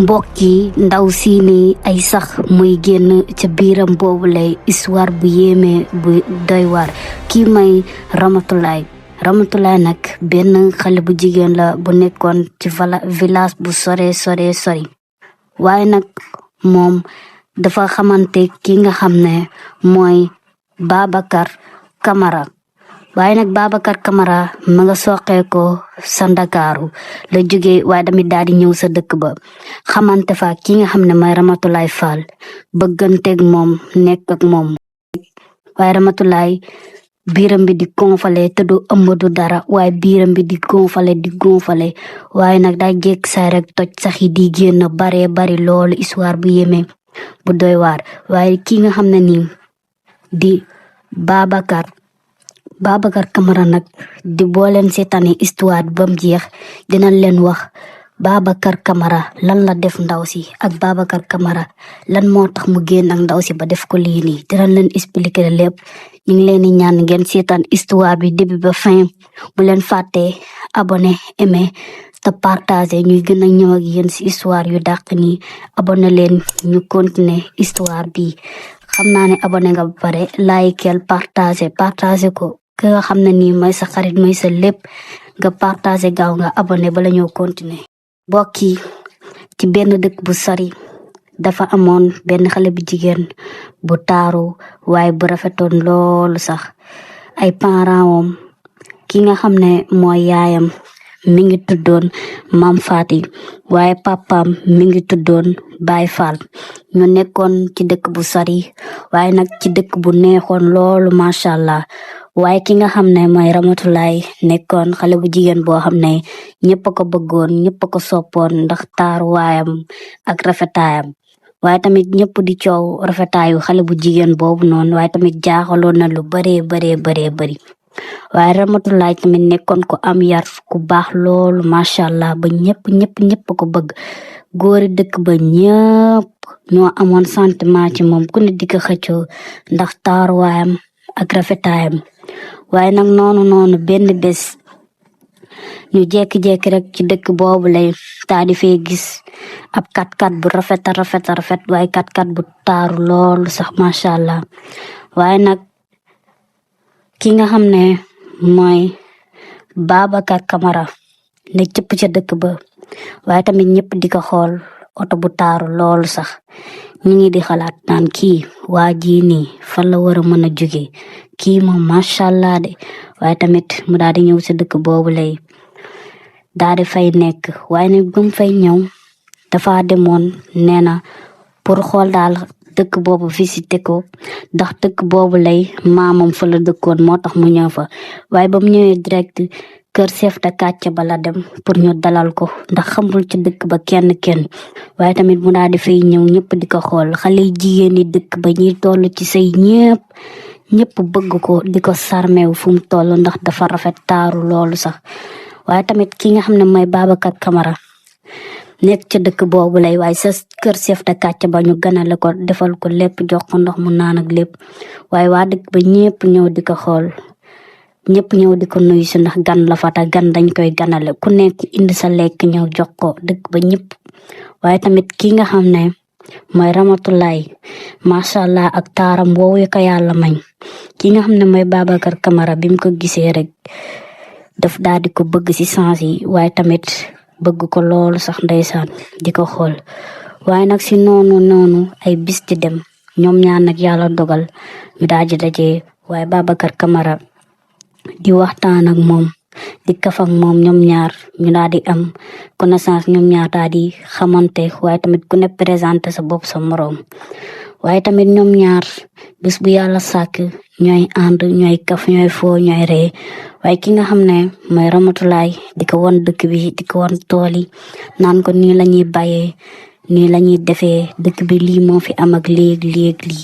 mbokk yi ndaw si ni ay sax muy génn ca biiram boobu lay histoire bu yéeme bu doy waar kii may Ramatulaay nag benn xale bu jigéen la bu nekkoon ci village bu sori waaye nag moom dafa xamante ki nga xam ne mooy Babacar Camara waaye nag Babacar Camara ma nga soqee ko sa Ndakaaru la jóge waaye tamit daal di ñëw sa dëkk ba xamante fa ki nga xam ne mooy Ramatulaay Fall bëgganteeg moom nekk ak moom waaye Ramatulaay biiram bi di gonfale te du ëmb du dara waaye biiram bi di gonfale waaye nag day jékk say rek toj sax yi di génn bari loolu histoire bu yéeme bu doy waar waaye ki nga xam ne nii di Babacar Camara nag di booleen seetaani histoire bi bam jeex dinañ leen wax Babacar Camara lan la def ndaw si ak Babacar Camara lan moo tax mu génn ak ndaw si ba def ko lii nii dinañ leen expliquer lépp ñu ngi leen di ñaan ngeen seetaan histoire bi début ba fin bu leen fàttee abonné aimé te partagé ñuy gën a ñëw ak yéen si histoire yu dàq nii abonné leen ñu continuer histoire bi xam naa ne abonné nga ba pare likeel partagé ko ki nga xam ne nii mooy sa xarit mooy sa lépp nga partagé gaaw nga abonné bala ñëw continuer mbokk yi ci benn dëkk bu sori dafa amoon benn xale bu jigéen bu taaru waaye bu rafetoon loolu sax ay parents am ki nga xam ne mooy yaayam mi ngi tuddoon Mam Faati waaye papaam mi ngi tuddoon Baay Faal ñu nekkoon ci dëkk bu sori waaye nag ci dëkk bu neexoon loolu macha allah waaye ki nga xam ne mooy Ramatulaay nekkoon xale bu jigéen boo xam ne ñëpp a ko bëggoon ñëpp a ko soppoon ndax taaruwaayam ak rafetaayam waaye tamit ñëpp di coow rafetaayu xale bu jigéen boobu noonu waaye tamit jaaxaloon na lu bari waaye Ramatulaay tamit nekkoon ko am yar ku baax loolu macha allah ba ñëpp ko bëgg góori dëkk ba ñëpp ñoo amoon sentiment ci moom ku ne di ko xëccoo ndax taaruwaayam ak rafetaayam waaye nag noonu benn bés ñu jékki-jékki rek ci dëkk boobu lay taa di fee gis ab kat bu rafet waaye kat bu taaru loolu sax macha allah waaye nag ki nga xam ne mooy Babacar Camara ne cëpp ca dëkk ba waaye tamit ñëpp di ko xool oto bu taaru loolu sax ñu ngi di xalaat naan kii waa ji nii fan la war a mën a jóge kii moom macha allah de waaye tamit mu daal di ñëw sa dëkk boobu lay daal di fay nekk waaye nag bu mu fay ñëw dafa demoon nee na pour xool daal dëkk boobu visité ko ndax dëkk boobu lay maamam fa la dëkkoon moo tax mu ñëw fa waaye ba mu ñëwee direct kër chef de quartier ba la dem pour ñu dalal ko ndax xamul ci dëkk ba kenn waaye tamit mu daal di fay ñëw ñëpp di ko xool xale jigéen yi dëkk ba ñuy toll ci say ñëpp bëgg ko di ko sarmew fu mu toll ndax dafa rafet taaru loolu sax waaye tamit ki nga xam ne mooy Babacar Camara nekk ca dëkk boobu lay waaye sa kër chef de quartier ba ñu ganale ko defal ko lépp jox ko ndox mu naan ak lépp waaye waa dëkk ba ñëpp ñëw di ko xool ñëpp ñëw di ko nuyu si ndax gan la fata gan dañ koy ganale ku nekk indi sa lekk ñëw jox ko dëkk ba ñëpp waaye tamit ki nga xam ne mooy Ramatulaay macha allah ak taaram woowu ko yàlla mañ ki nga xam ne mooy Babacar Camara bi mu ko gisee rek daf daal di ko bëgg si sens yi waaye tamit bëgg ko loolu sax ndeysaan di ko xool waaye nag si noonu ay bis di dem ñoom ñaar nag yàlla dogal ñu daal di daje waaye Babacar Camara di waxtaan ak moom di kaf ak moom ñoom ñaar ñu daal di am connaissance ñoom ñaar daal di xamante waaye tamit ku ne présenté sa bopp sa moroom waaye tamit ñoom ñaar bis bu yàlla sàkk ñooy ànd ñooy kaf ñooy foo ñooy ree waaye ki nga xam ne mooy Ramatulaay di ko won dëkk bi di ko won tool yi naan ko nii lañuy bayee nii lañuy defee dëkk bi lii moo fi am ak léeg lii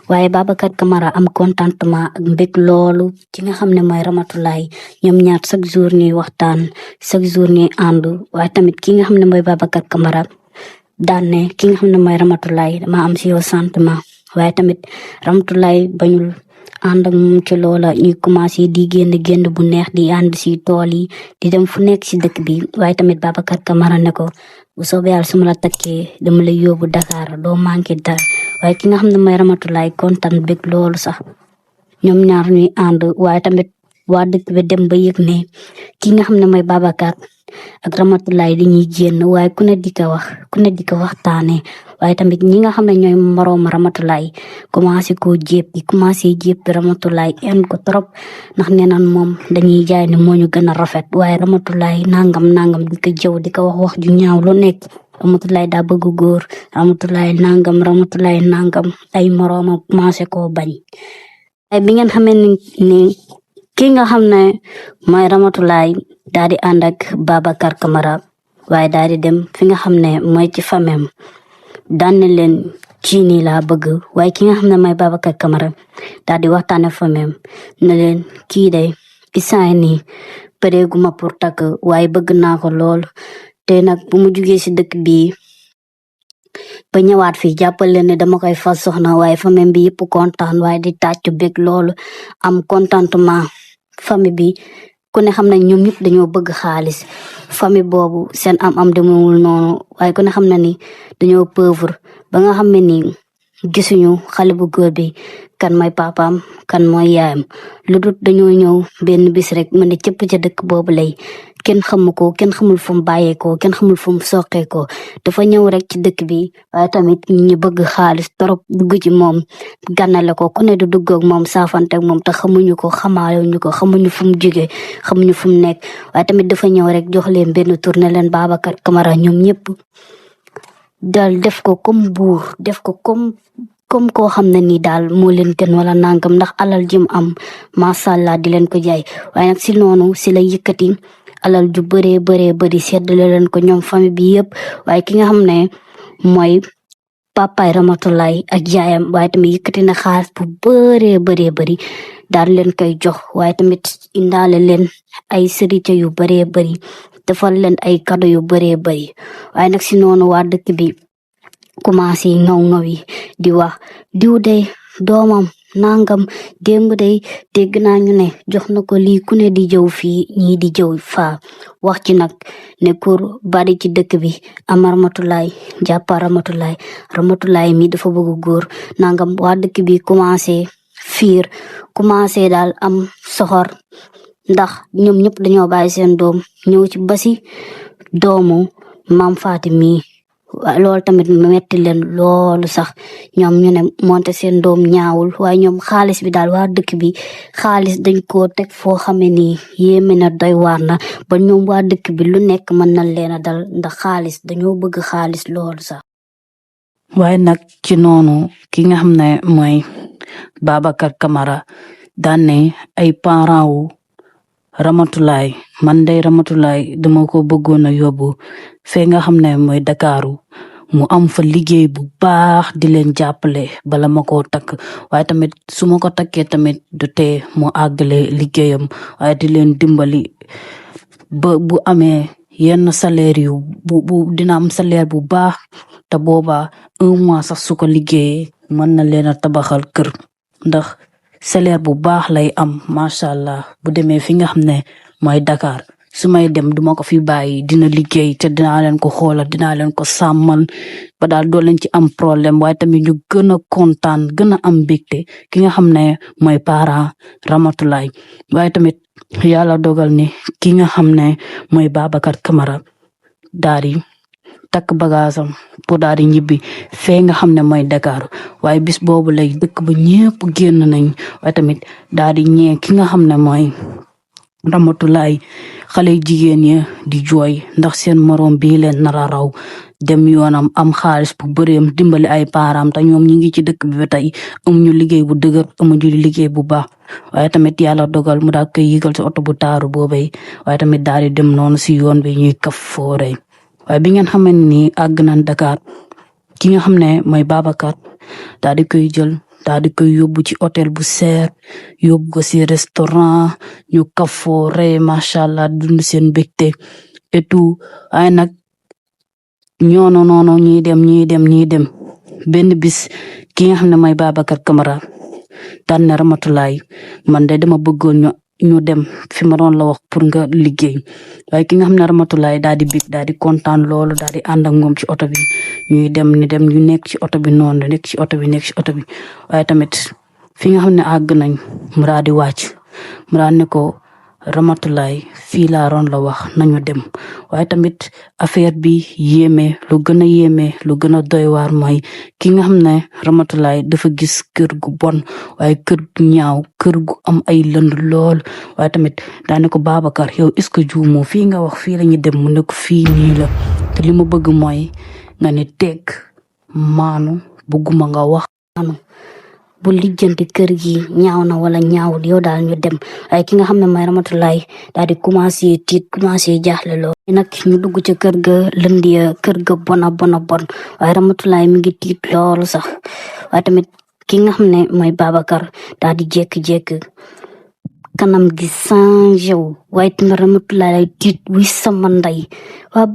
waaye Babacar Camara am contentement ak mbég loolu ki nga xam ne mooy Ramatulaay ñoom ñaar chaque jour ñuy waxtaan chaque jour ñuy ànd waaye tamit ki nga xam ne mooy Babacar Camara daan ne ki nga xam ne mooy Ramatulaay dama am si yow sentiment waaye tamit Ramatulaay bañul ànd ak moom ci loola ñuy commencé di génn bu neex di ànd si tool yi di dem fu nekk si dëkk bi waaye tamit Babacar Camara ne ko bu soobee yàlla su ma la takkee dama lay yóbbu Dakar doo manqué dara waaye ki nga xam ne mooy Ramatulaay kontaan bég loolu sax ñoom ñaar ñuy ànd waaye tamit waa dëkk bi dem ba yëg ne ki nga xam ne mooy Babacar ak Ramatulaay dañuy génn waaye ku ne di ko waxtaanee waaye tamit ñi nga xam ne ñooy moroom Ramatulaay commencé jéppi Ramatulaay en ko trop ndax nee naan moom dañuy jaay ne moo ñu gën a rafet waaye Ramatulaay nangam di ko jëw di ko wax ju ñaaw lu nekk Ramatulaay daa bëgg góor Ramatulaay nangam ay moroomam commencé koo bañ ay bi ngeen xamee ni ki nga xam ne mooy Ramatulaay daal di ànd ak Babacar Camara waaye daal di dem fi nga xam ne mooy ci famem daan na leen ci nii laa bëgg waaye ki nga xam ne mooy Babacar Camara daal di waxtaane famem ne leen kii day isaan nii pareeguma pour takk waaye bëgg naa ko lool te nag bu mu jugee si dëkk bii ba ñëwaat fii jàppal leen ne dama koy fas soxna waaye famille bi yëpp kontaan waaye di tàccu bég loolu am contentement famille bi ku ne xam ne ñoom ñëpp dañoo bëgg xaalis famille boobu seen am demewul noonu waaye ku ne xam ne ni dañoo pauvre ba nga xam ne ni gisuñu xale bu góor bi kan mooy papaam kan mooy yaayam lu dut dañoo ñëw benn bis rek mu ne cëpp ca dëkk boobu lay kenn xamu ko kenn xamul fu mu bàyyeekoo kenn xamul fu mu soqeekoo dafa ñëw rek ci dëkk bi waaye tamit ñu bëgg xaalis torop dugg ci moom gànnale ko ku ne du dugg ak moom saafante ak moom te xamuñu ko xamaaluñu ko xamuñu fu mu jóge xamuñu fu mu nekk waaye tamit dafa ñëw rek jox leen benn tournée leen Babacar Camara ñoom ñëpp dal def ko comme buur def ko comme koo xam ne nii daal moo leen gën wala nangam ndax alal jim am macha allah di leen ko jaay waaye nag si noonu si la yëkkati alal ju bëree seddale leen ko ñoom famille bi yëpp waaye ki nga xam ne mooy papaay Ramatulaay ak jaayam waaye tamit yëkkati na xaalis bu bëri daal leen koy jox waaye tamit indaale leen ay sërite yu bëri defal leen ay cadeau yu bëri waaye nag si noonu waa dëkk bi commencé ngaw yi di wax diw day doomam nangam démb day dégg naa ñu ne jox na ko lii ku ne di jëw fii ñii di jëw faa wax ci nag ne kur bari ci dëkk bi am Ramatulaay jàppa Ramatulaay mi dafa bëgg góor nangam waa dëkk bi commencé fiir commencé daal am soxor ndax ñoom ñëpp dañoo bàyyi seen doom ñëw ci basi doomu maam Faati mi loolu tamit metti leen loolu sax ñoom ñu ne monte seen doom ñaawul waaye ñoom xaalis bi daal waa dëkk bi xaalis dañ koo teg foo xame ni yéeme na doy waar na ba ñoom waa dëkk bi lu nekk mën na leen a dal ndax xaalis dañoo bëgg xaalis loolu sax waaye nag ci noonu ki nga xam ne mooy Babacar Camara daan ne ay parents wu Ramatulaay man day Ramatulaay dama ko bëggoon a yóbbu fee nga xam ne mooy Dakaru mu am fa liggéey bu baax di leen jàppale bala ma koo takk waaye tamit su ma ko takkee tamit du tee mu àggale liggéeyam waaye di leen dimbali ba bu amee yenn salaire yu dina am salaire bu baax te booba 1 mois sax su ko liggéeyee mën na leen a tabaxal kër ndax salaire bu baax lay am macha allah bu demee fi nga xam ne mooy Dakar su may dem duma ko fi bàyyi dina liggéey te dinaa leen ko xoolal dinaa leen ko sàmmal ba daal doo leen ci am problème waaye tamit ñu gën a kontaan gën a am mbégte ki nga xam ne mooy parent Ramatulaay waaye tamit yàlla dogal ni ki nga xam ne mooy Babacar Camara daal di takk bagaasam pour daal di ñibbi fee nga xam ne mooy Dakar waaye bis boobu lay dëkk ba ñëpp génn nañ waaye tamit daal di ñee ki nga xam ne mooy Ramatulaay xale jigéen ya di jooy ndax seen moroom bii leen nara raw dem yoonam am xaalis bu bëreem dimbali ay param te ñoom ñi ngi ci dëkk bi ba tey amuñu liggéey bu dëgër amuñu liggéey bu baax waaye tamit yàlla dogal mu daal koy yëgal ci oto bu taaru boobay waaye tamit daal di dem noonu si yoon bi ñuy kaf foore waaye bi ngeen xamee ni àgg nañ Dakar ki nga xam ne mooy Babacar daal di koy jël daal di koy yóbbu ci hôtel bu seer yóbbu ko si restaurant ñu kaf foore macha allah dund seen mbégte et tout waaye nag ñoono noonu ñuy dem benn bis ki nga xam ne mooy Babacar Camara daan ne Ramatulaay man de dama bëggoon ñu ñu dem fi ma doon la wax pour nga liggéey waaye ki nga xam ne Ramatulaay daal di bég daal di kontaan loolu daal di ànd ak moom ci oto bi ñuy dem ñu nekk ci oto bi noonu nekk ci oto bi waaye tamit fi nga xam ne àgg nañ mu daal di wàcc mu daal ne ko Ramatulaay fii laa roon la wax nañu dem waaye tamit affaire bi yéeme lu gën a yéeme lu gën a doy waar mooy ki nga xam ne Ramatulaay dafa gis kër gu bon waaye kër gu ñaaw kër gu am ay lënd lool waaye tamit daane ko Babacar yow est-ce que juumoo fii nga wax fii lañu dem mu ne ko fii nii la te li ma bëgg mooy nga ne teg maanu bëgguma nga wax bu lijjanti kër gi ñaaw na wala ñaawul yow daal ñu dem waaye ki nga xam ne mooy Ramatulaay daal di commencé tiit commencé jaaxle lool nag ñu dugg ca kër ga lënd ya kër ga bona bon waaye Ramatulaay mi ngi tiit loolu sax waaye tamit ki nga xam ne mooy Babacar daal di jékki-jékki kanam gi changé wu waaye tamit Ramatulaay tiit wi sama ndey waa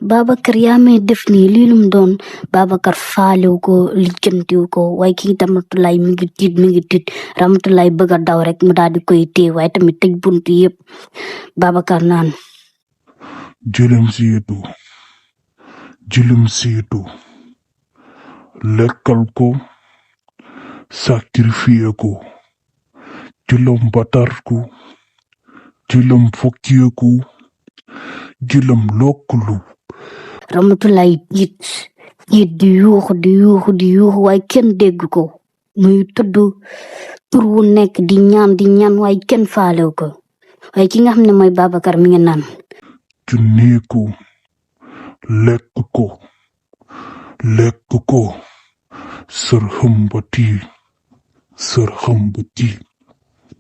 Babacar yaa may def nii lii lum doon Babacar faalew ko lijjantiw ko waaye kii Ramatulaay mi ngi tiit Ramatulaay bëgg a daw rek mu daal di koy téye waaye tamit tëj buntu yëpp Babacar naan jëlum siitu lekkal ko sacrifié ko jëlam batar ko jëlam fokkiye ko jëlam lokkulu Ramatulaay tiit di yuuxu waaye kenn dégg ko muy tudd tur wu nekk di ñaan waaye kenn faalew ko waaye ki nga xam ne mooy Babacar mi ngi naan junnee ko lekk ko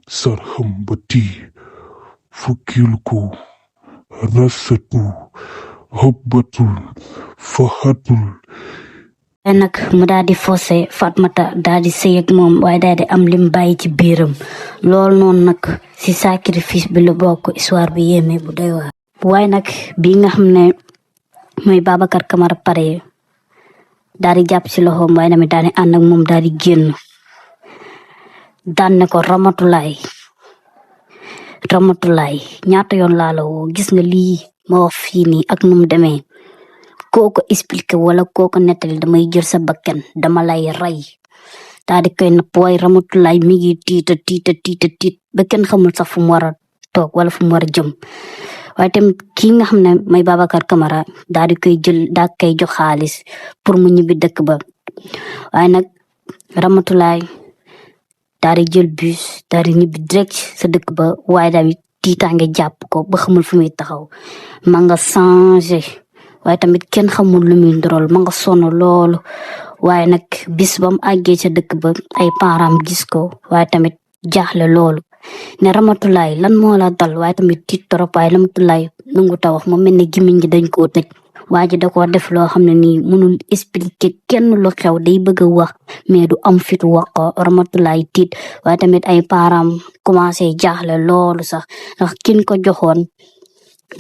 sër xëmbati fukkil ko rasatu hëbbatul faxatul waaye nag mu daal di forcé Fatmata daal di sëy ak moom waaye daal di am lim bàyyi ci biiram loolu noonu nag si sacrifice bi la bokk histoire bi yéeme bu doy waar waaye nag bi nga xam ne mooy Babacar Camara pare daal di jàpp si loxoom waaye tamit daal di ànd ak moom daal di génn daan ne ko Ramatulaay ñaata yoon laa la woo gis nga lii ma wax fii nii ak nu mu demee kooko expliqué wala kooko nettali damay jël sa bakkan dama lay rey daal di koy napp waaye Ramatulaay mi ngi tiit ba kenn xamul sax fu mu war a toog wala fu mu war a jëm waaye tamit kii nga xam ne mooy Babacar Camara daal di koy jël daal koy jox xaalis pour mu ñibbi dëkk ba waaye nag Ramatulaay daal di jël bus daal di ñibbi direct sa dëkk ba waaye tamit tiitaange jàpp ko ba xamul fu muy taxaw ma nga changé waaye tamit kenn xamul lu muy ndorol ma nga sonn loolu waaye nag bis ba mu àggee ca dëkk ba ay parents gis ko waaye tamit jaaxle loolu ne Ramatulaay lan moo la dal waaye tamit tiit trop waaye Ramatulaay nangu ta wax mu mel ne gémmiñ gi dañ koo tëj waa ji da koo def loo xam ne nii mënul expliquer kenn lu xew day bëgg a wax mais du am fit wax ko Ramatulaay tiit waaye tamit ay parents commencé jaaxle loolu sax ndax kin ko joxoon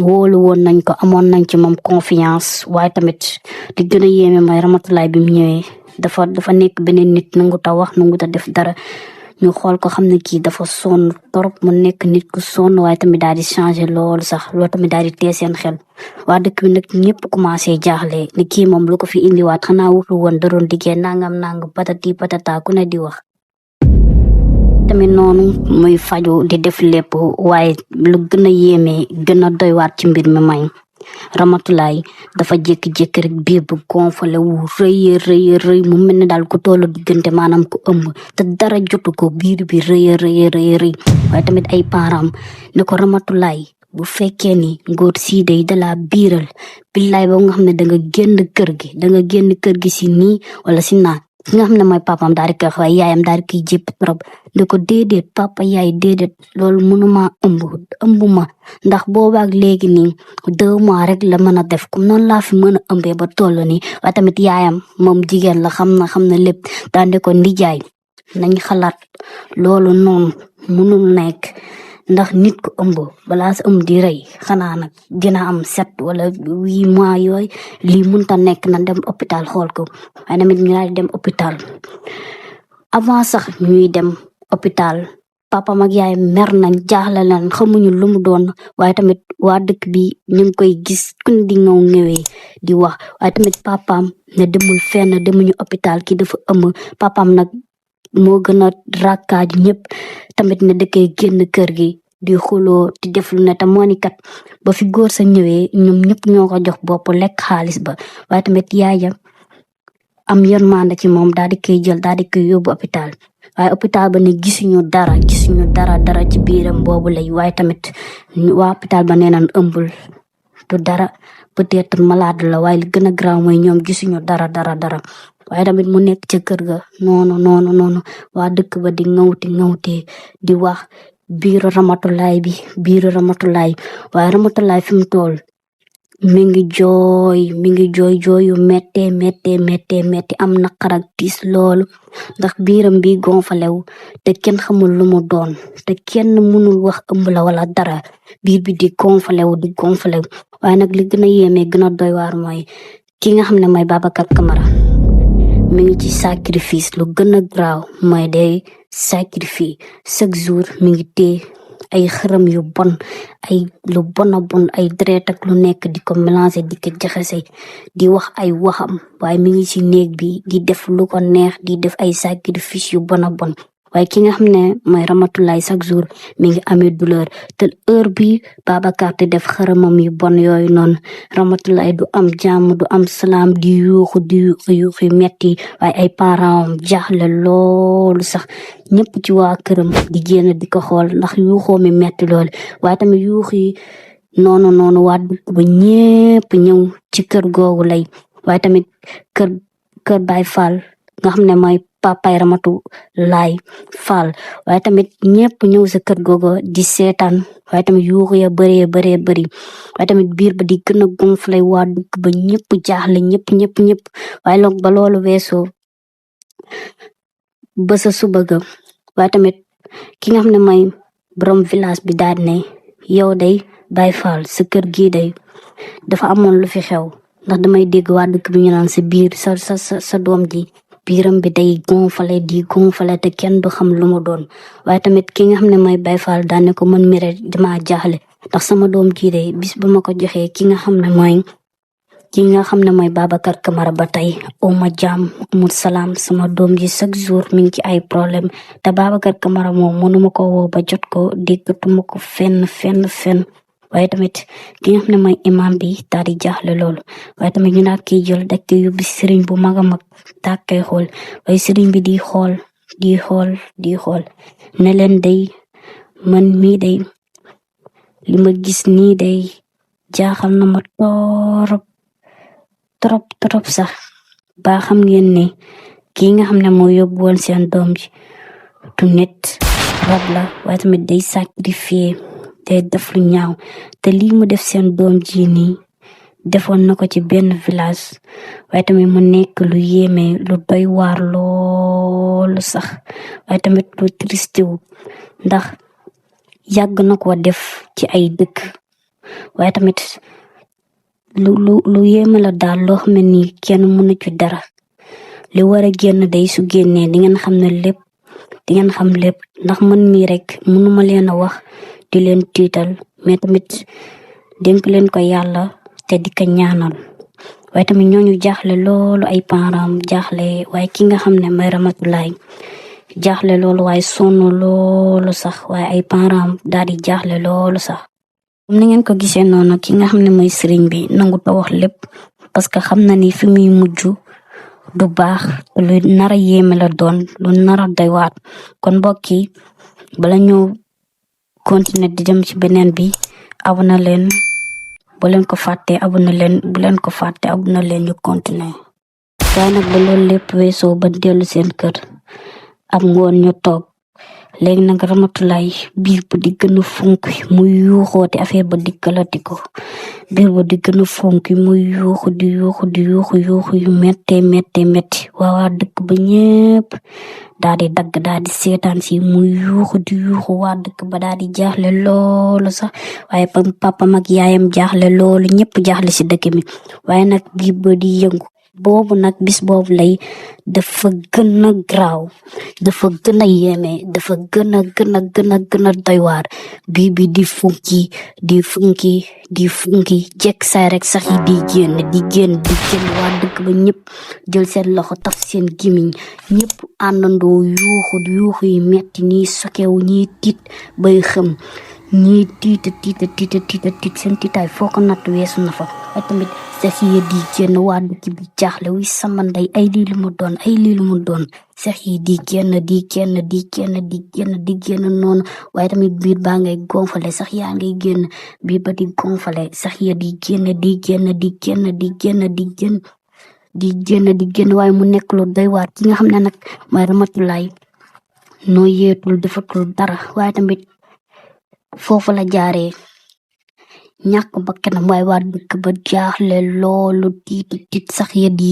wóolu woon nañ ko amoon nañ ci moom confiance waaye tamit li gën a yéeme mooy Ramatulaay bi mu ñëwee dafa nekk beneen nit nangu ta wax nangu ta def dara ñu xool ko xam ne kii dafa sonn torop mu nekk nit ku sonn waaye tamit daal di changé loolu sax loolu tamit daal di tee seen xel waa dëkk bi nag ñëpp commencé jaaxle ni kii moom lu ko fi indiwaat xanaa wutu woon da doon liggéey nangam patati patata ku ne di wax tamit noonu muy faju di def lépp waaye lu gën a yéeme gën a doy waat ci mbir mi may Ramatulaay dafa jékki-jékki rek biir bu gonfale wu rëy mu mel ne daal ku tollu diggante maanaam ku ëmb te dara jotu ko biir bi rëy waaye tamit ay parents ne ko Ramatulaay bu fekkee ni ngóor sii day dala biiral billaay ba nga xam ne danga génn kër gi si nii wala si naa ki nga xam ne mooy papaam daal di koy wax waaye yaayam daal di koy jépp trop ne ko déedéet papa yaay déedéet loolu mënuma ëmbuma ndax boobaak léegi nii 2 mois rek la mën a def comme noonu laa fi mën a ëmbee ba toll nii waaye tamit yaayam moom jigéen la xam na lépp daal di ko ndijaay nañ xalaat loolu noonu mënul nekk ndax nit ku ëmb balaa sa ëmb di rëy xanaa nag dina am 7 wala 8 mois yooyu lii mënta nekk na dem hôpital xool ko waaye tamit ñu daal di dem hôpital avant sax ñuy dem hôpital papa ak yaay mer nañ jaaxle nañ xamuñu lu mu doon waaye tamit waa dëkk bi ñu ngi koy gis ku ne di ñëwee di wax waaye tamit papaam ne demul fenn demuñu hôpital ki dafa ëmb papaam nag moo gën a rakkaaju ñëpp tamit ne dëkkee génn kër gi di xuloo di def lu ne te moo ni kat ba fi góor sa ñëwee ñoom ñëpp ñoo ko jox bopp lekk xaalis ba waaye tamit yaayam am yërmande ci moom daal di koy jël daal di koy yóbbu hôpital waaye hôpital ba ne gisuñu dara ci biiram boobu lay waaye tamit waa hôpital ba nee nañ ëmbul du dara peut-être malade la waaye li gën a graaw mooy ñoom gisuñu dara waaye tamit mu nekk ca kër ga noonu waa dëkk ba di ŋawti di wax biiru Ramatulaay waaye Ramatulaay fi mu toll mi ngi jooy yu metti am naqar ak tiis loolu ndax biiram bi gonfalew te kenn xamul lu mu doon te kenn mënul wax ëmb la wala dara biir bi di gonfalew waaye nag li gën a yéeme gën a doy waar mooy ki nga xam ne mooy Babacar Camara mi ngi ci sacrifice lu gën a graaw mooy day sacrifice chaque jour mi ngi téye ay xërëm yu bon ay lu bona bon ay deret ak lu nekk di ko mélanger di ko jaxase di wax ay waxam waaye mi ngi ci néeg bi di def lu ko neex di def ay sacrifice yu bona bon waaye ki nga xam ne mooy Ramatulaay chaque jour mi ngi amee douleur te heure bi Babacar di def xërëmam yu bon yooyu noonu Ramatulaay du am jàmm du am salaam di yuuxu metti waaye ay parents am jaaxle loolu sax ñëpp ci waa këram di génn di ko xool ndax yuuxoo mi metti loolu waaye tamit yuuxi noonu waa dëkk ba ñëpp ñëw ci kër googu lay waaye tamit kër Baay Fall nga xam ne mooy papay Ramatulaay Fall waaye tamit ñëpp ñëw sa kër googu di seetaan waaye tamit yuuxu ya bëree waaye tamit biir ba di gën a gonflé waa dëkk ba ñëpp jaaxle ñëpp waaye loog ba loolu weesoo ba sa suba ga waaye tamit ki nga xam ne mooy borom village bi daal ne yow day Baay Fall sa kër gii day dafa amoon lu fi xew ndax damay dégg waa dëkk bi ñu naan sa biir sa doom ji biiram bi day gonfale te kenn du xam lu mu doon waaye tamit ki nga xam ne mooy Baay Fall daane ko mën mi rek dama jaaxle ndax sama doom ji day bis ba ma ko joxee ki nga xam ne mooy Babacar Camara ba tey uma jàmm amul salaam sama doom ji chaque jour mi ngi ci ay problème te Babacar Camara moom mënuma ko woo ba jot ko déggatuma ko fenn waaye tamit ki nga xam ne mooy imam bi daal di jaaxle loolu waaye tamit ñu naa kiy jël dak yóbbu sëriñ bu mag a mag daa koy xool waaye sëriñ bi di xool ne leen day man mii day li ma gis nii day jaaxal na ma trop sax ba xam ngeen ne kii nga xam ne moo yóbbu woon seen doom ji du nit rab la waaye tamit day sacrifier day def lu ñaaw te lii mu def seen doom ji nii defoon na ko ci benn village waaye tamit mu nekk lu yéeme lu doy waar loolu sax waaye tamit lu triste wu ndax yàgg na ko def ci ay dëkk waaye tamit lu yéeme la daal loo xam ne nii kenn mënu ci dara li war a génn day su génnee di ngeen xam lépp ndax man mii rek mënuma leen a wax di leen tiital mais tamit dénk leen ko yàlla te di ko ñaanal waaye tamit ñooñu jaaxle loolu ay parents jaaxle waaye ki nga xam ne mooy Ramatulaay jaaxle loolu waaye sonn loolu sax waaye ay parents daal di jaaxle loolu sax comme ni ngeen ko gisee noonu ki nga xam ne mooy sëriñ bi nangu ta wax lépp parce que xam na ni fi muy mujj du baax lu nar a yéeme la doon lu nar a doy waat kon mbokk yi bala ñoo continuer di dem ci beneen bi abonné leen bu leen ko fàtte abonné leen ñu continuer waaye nag ba loolu lépp weesoo ba dellu seen kër am ngoon ñu toog léegi nag Ramatulaay biir ba di gën a fonk muy yuuxoote affaire ba di galati ko biir ba di gën a fonk muy yuuxu di yuuxu yu metti waa dëkk ba ñépp daal di dagg daal di seetaan si muy yuuxu di yuuxu waa dëkk ba daal di jaaxle loolu sax waaye papam ak yaayam jaaxle loolu ñëpp jaaxle si dëkk mi waaye nag biir ba di yëngu boobu nag bis boobu lay dafa gën a graaw dafa gën a yéeme dafa gën a doy waar bii bi di funki jekk saay rek sax yi di génn waa dëkk ba ñëpp jël seen loxo taf seen gimiñ ñëpp àndandoo yuuxu yi metti ñii sokewu ñii tiit bay xëm ñii tiit seen tiitaay foo ko natt weesu na fa ay tamit sax yi di génn waa dëkk bi jaaxle wuy sama ndey ay lii lu mu doon sax yi di génn noonu waaye tamit biir baa ngay gonfale sax yaa ngay génn biir ba di gonfale sax ya di génn waaye mu nekk lu doy waar ki nga xam ne nag mooy Ramatulaay noo yeetul defatul dara waaye tamit foofu la jaaree ñàkk bakkanam waaye waa dëkk ba jaaxle loolu tiit sax ya di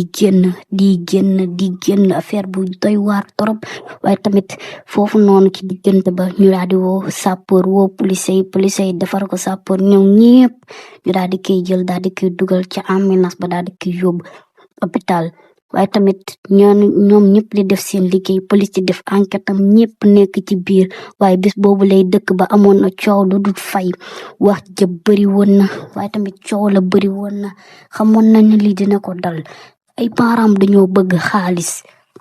génn affaire bu doy waar torop waaye tamit foofu noonu ci diggante ba ñu daal di woo sapeur woo police yi defar ko sapeur ñëw ñëpp ñu daal di koy jël daal di koy dugal ci ambulance ba daal di koy yóbbu hôpital waaye tamit ñoom ñëpp di def seen liggéey police di def enquête am ñëpp nekk ci biir waaye bis boobu lay dëkk ba amoon na coow lu dul fay wax ja bëri woon na waaye tamit coow la bëri woon na xamoon nañ ne lii dina ko dal ay parents dañoo bëgg xaalis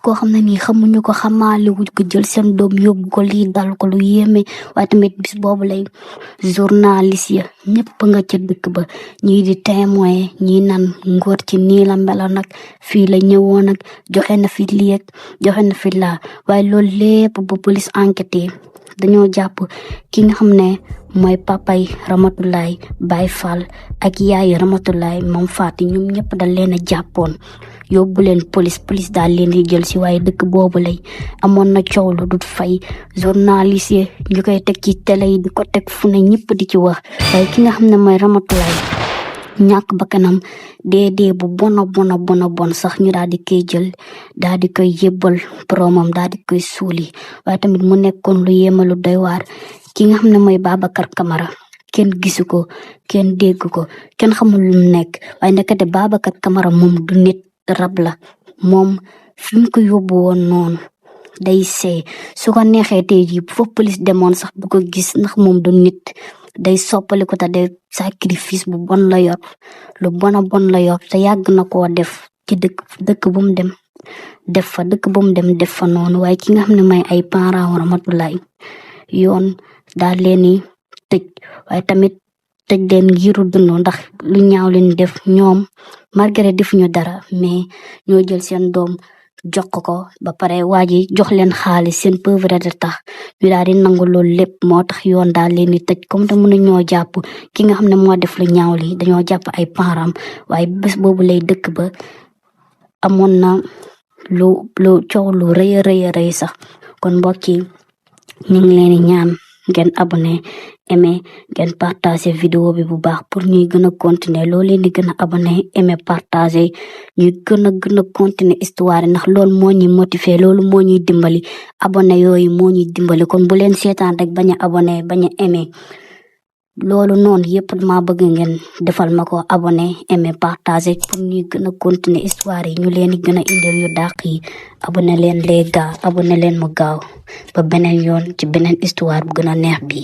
koo xam ne nii xamuñu ko xamaale wuñ ko jël seen doom yóbbu ko lii dal ko lu yéeme waaye tamit bis boobu lay journaliste ya ñëpp nga ca dëkk ba ñii di témoin ñii nan ngóor ci nii la melo nag fii la ñëwoon nag joxe na fi lii ak joxe na fi laa waaye loolu lépp bu police enquête dañoo jàpp ki nga xam ne mooy papay Ramatulaay Baay Fall ak yaay Ramatulaay moom Faati ñoom ñëpp dañ leen a jàppoon yóbbu leen police daal leen di jël si waaye dëkk boobu lay amoon na coow lu dut fay journaliste ñu koy teg ci télé yi di ko teg fu ne ñëpp di ci wax waaye ki nga xam ne mooy Ramatulaay ñàkk bakkanam dee bu bon sax ñu daal di koy jël daal di koy yëbbal boromam daal di koy suuli waaye tamit mu nekkoon lu yéemalu doy waar ki nga xam ne mooy Babacar Camara kenn gisu ko kenn dégg ko kenn xamul lu mu nekk waaye ndekete Babacar Camara moom du nit rab la moom fi mu ko yóbbu woon noonu day seey su ko neexee tey jii bu fa police demoon sax bu ko gis ndax moom du nit day soppali ko te day sacrifice bu bon la yor lu bon la yor te yàgg na koo def ci dëkk bu mu dem def fa noonu waaye ki nga xam ne may ay parents Ramatulaay yoon daal leen tëj waaye tamit tëj leen ngiru dund ndax lu ñaaw leen def ñoom malgré defuñu dara mais ñoo jël seen doom jox ko ba pare waa ji jox leen xaalis seen pauvreté tax ñu daal di nangu loolu lépp moo tax yoon daal leen di tëj comme te mënu ñoo jàpp ki nga xam ne moo def lu ñaaw li dañoo jàpp ay parents waaye bés boobu lay dëkk ba amoon na lu coow lu rëy sax kon mbokk yi ñu ngi leen di ñaan ngeen abonné aimé ngeen partagé vidéo bi bu baax pour ñuy gën a continuer loolu leen di gën a abonné aimé partagé ñuy gën a continuer histoire ndax loolu moo ñuy motiver loolu moo ñuy dimbali abonné yooyu moo ñuy dimbali kon bu leen seetaan rek bañ a abonné bañ a aimé loolu noonu yëpp dama bëgg ngeen defal ma ko abonné aimé partagé pour ñuy gën a continuer histoire yi ñu leen di gën a indil yu dàq yi abonné leen les gars abonné leen mu gaaw ba beneen yoon ci beneen histoire bu gën a neex bi